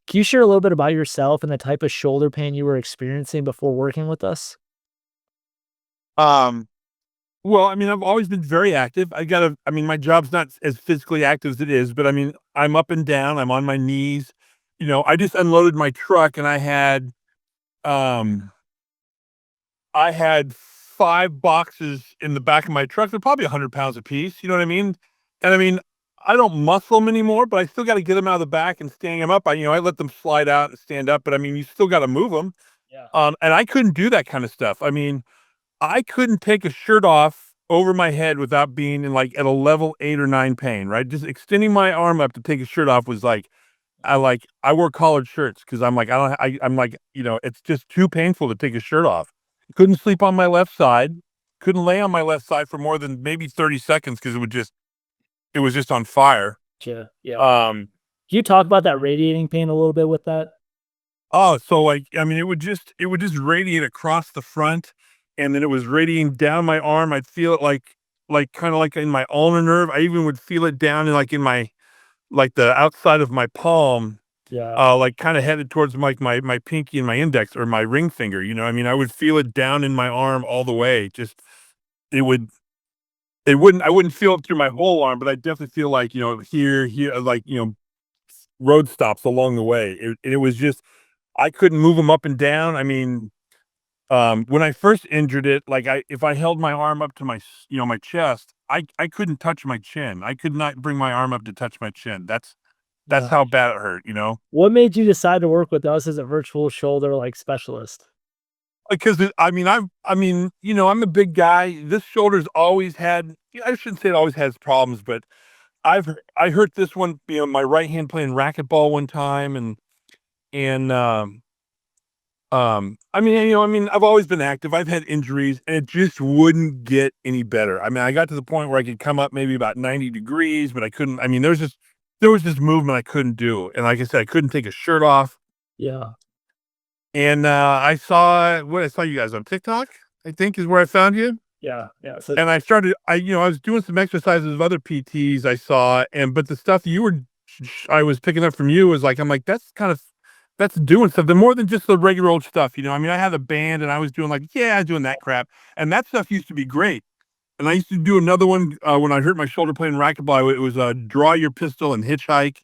Can you share a little bit about yourself and the type of shoulder pain you were experiencing before working with us? Um, well, I mean, I've always been very active. I mean, my job's not as physically active as it is, but I mean, I'm up and down, I'm on my knees. I just unloaded my truck and um, I had 5 boxes in the back of my truck. They're probably 100 pounds apiece. You know what I mean? And I mean, I don't muscle them anymore, but I still got to get them out of the back and stand them up. I let them slide out and stand up, but I mean, you still got to move them. Yeah. And I couldn't do that kind of stuff. I mean, I couldn't take a shirt off over my head without being in like at a level 8 or 9 pain, right? Just extending my arm up to take a shirt off was like I wore collared shirts because I'm like I don't I'm like, it's just too painful to take a shirt off. Couldn't sleep on my left side. Couldn't lay on my left side for more than maybe 30 seconds because it was just on fire. Gotcha. Yeah. Um Can you talk about that radiating pain a little bit with that? Oh, so, like, I mean, it would just radiate across the front, and then it was radiating down my arm. I'd feel it, kinda like in my ulnar nerve. I even would feel it down in, in my the outside of my palm, Yeah. kinda headed towards, my pinky and my index or my ring finger, I mean, I would feel it down in my arm all the way. Just it would I wouldn't feel it through my whole arm, but I definitely feel like, here, road stops along the way. It was just I couldn't move them up and down. I mean, when I first injured it, if I held my arm up to my chest, I couldn't touch my chin. I could not bring my arm up to touch my chin. That's Yeah. how bad it hurt. What made you decide to work with us as a virtual shoulder specialist? Because I'm a big guy. This shoulder's always had. I shouldn't say it always has problems, but I hurt this one. My right hand playing racquetball one time, and I've always been active. I've had injuries, and it just wouldn't get any better. I mean, I got to the point where I could come up maybe about 90 degrees, but I couldn't. I mean, there was this movement I couldn't do, and like I said, I couldn't take a shirt off. Yeah. And I saw you guys on TikTok. I think is where I found you, Yeah. Yeah. So and I started. I was doing some exercises of other PTs I saw, but the stuff I was picking up from you was like, I'm like, that's doing something more than just the regular old stuff. I mean, I had a band and I was doing I was doing that crap. And that stuff used to be great. And I used to do another one when I hurt my shoulder playing racquetball. It was draw your pistol and hitchhike,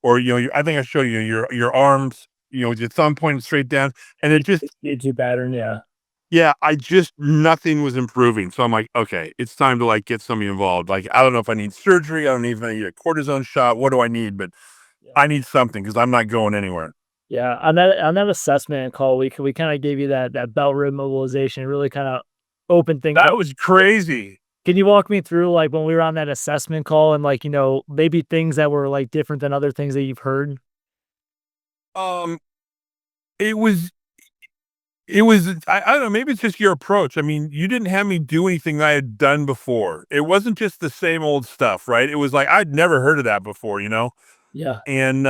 or I think I showed you your arms, with your thumb pointed straight down, and it just YouTube pattern. Yeah. yeah, I just nothing was improving. So I'm like, okay, it's time to get somebody involved. Like, I don't know if I need surgery. I don't know if I need a cortisone shot. What do I need? But Yeah. I need something because I'm not going anywhere. Yeah, on that assessment call, we kinda gave you that belt rib mobilization, really kinda opened things up. That was crazy. Can you walk me through, like, when we were on that assessment call and, maybe things that were, different than other things that you've heard? Um, it was I don't know, maybe it's just your approach. I mean, you didn't have me do anything I had done before. It wasn't just the same old stuff, right? It was like I'd never heard of that before. Yeah. And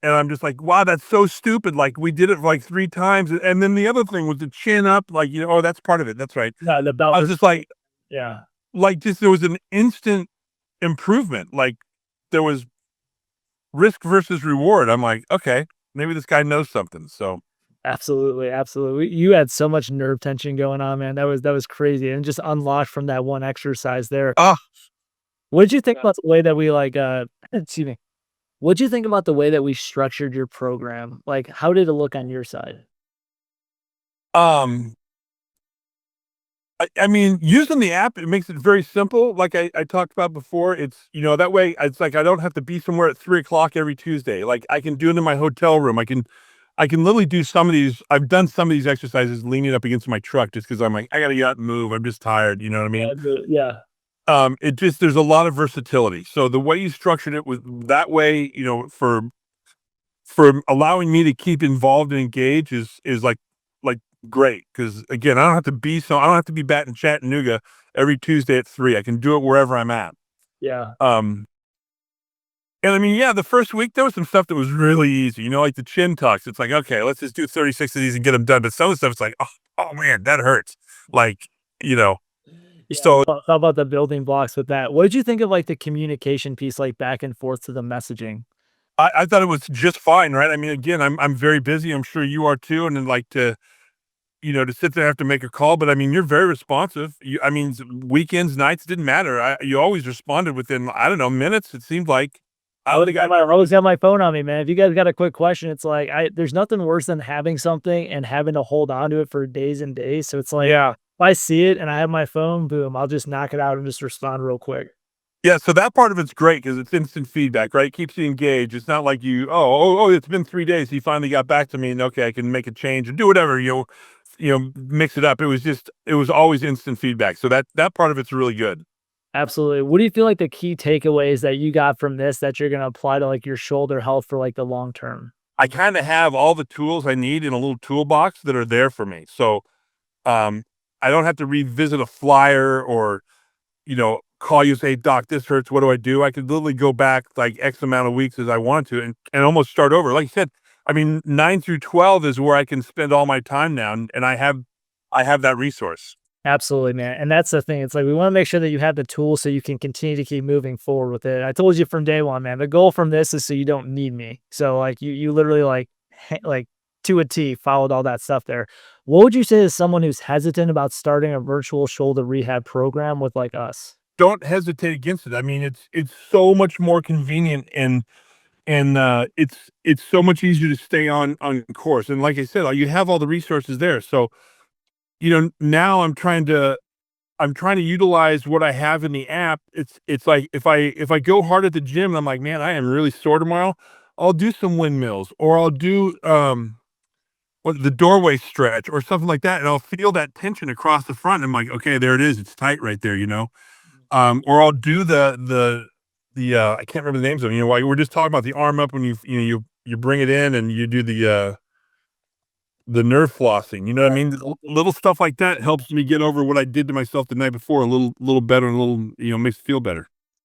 and I'm just like, wow, that's so stupid. Like we did it for 3 times. And then the other thing was the chin up, oh, that's part of it. That's right. Yeah, the belt I was rib. just Yeah, just there was an instant improvement. Like there was risk versus reward. I'm like, okay, maybe this guy knows something. So absolutely, absolutely. You had so much nerve tension going on, man. That was crazy, and just unlocked from that one exercise there. ah, What'd you think about the way that we, excuse me. What'd you think about the way that we structured your program? Like, how did it look on your side? um, I mean, using the app, it makes it very simple. Like I talked about before, that way it's like I don't have to be somewhere at 3 o'clock every Tuesday. Like I can do it in my hotel room. I can literally do some of these. I've done some of these exercises leaning up against my truck just because I'm like, I gotta get out and move. I'm just tired. You know what I mean? Yeah. There's a lot of versatility. So the way you structured it was that way, for allowing me to keep involved and engaged is like great because again I don't have to be back in Chattanooga every Tuesday at 3. I can do it wherever I'm at. Yeah. Um, and I mean, yeah, the first week there was some stuff that was really easy, like the chin tucks. It's like, okay, let's just do 36 of these and get them done. But some of the stuff, it's like, oh man, that hurts. Like, you know, Yeah, so how about the building blocks with that? What did you think of, the communication piece, back and forth to the messaging? I thought it was just fine, right? I mean, again, I'm very busy. I'm sure you are too, and then like to to sit there and have to make a call. But I mean, you're very responsive. I mean, weekends, nights didn't matter. You always responded within I don't know minutes. It seemed like I would have got. I always got my phone on me, man. If you guys got a quick question, it's like there's nothing worse than having something and having to hold on to it for days and days. So it's like Yeah, if I see it and I have my phone, boom, I'll just knock it out and just respond real quick. yeah. So that part of it's great because it's instant feedback, right? It keeps you engaged. It's not like it's been 3 days. He finally got back to me, and okay, I can make a change and do whatever mix it up. It was always instant feedback. So that part of it's really good. Absolutely. What do you feel like the key takeaways that you got from this that you're gonna apply to like your shoulder health for like the long term? I kind of have all the tools I need in a little toolbox that are there for me. So um, I don't have to revisit a flyer or call you and say, "Doc, this hurts. What do I do?" I could literally go back like X amount of weeks as I want to and almost start over. Like you said, I mean, 9 through 12 is where I can spend all my time now, and I have that resource. Absolutely, man. And that's the thing. It's like we want to make sure that you have the tools so you can continue to keep moving forward with it. I told you from day one, man. The goal from this is so you don't need me. So like you literally like like to a T followed all that stuff there. What would you say to someone who's hesitant about starting a virtual shoulder rehab program with like us? Don't hesitate against it. I mean, it's so much more convenient and it's so much easier to stay on course. And like I said, you have all the resources there. So now I'm trying to utilize what I have in the app. It's like if I go hard at the gym, I'm like, man, I am really sore tomorrow. I'll do some windmills, or I'll do what the doorway stretch or something like that, and I'll feel that tension across the front. I'm like, okay, there it is. It's tight right there. Or I'll do the I can't remember the names of them. While we're just talking about the arm up when you bring it in and you do the nerve flossing. You know what I Right. mean? Little stuff like that helps me get over what I did to myself the night before a little better and a little makes me feel better.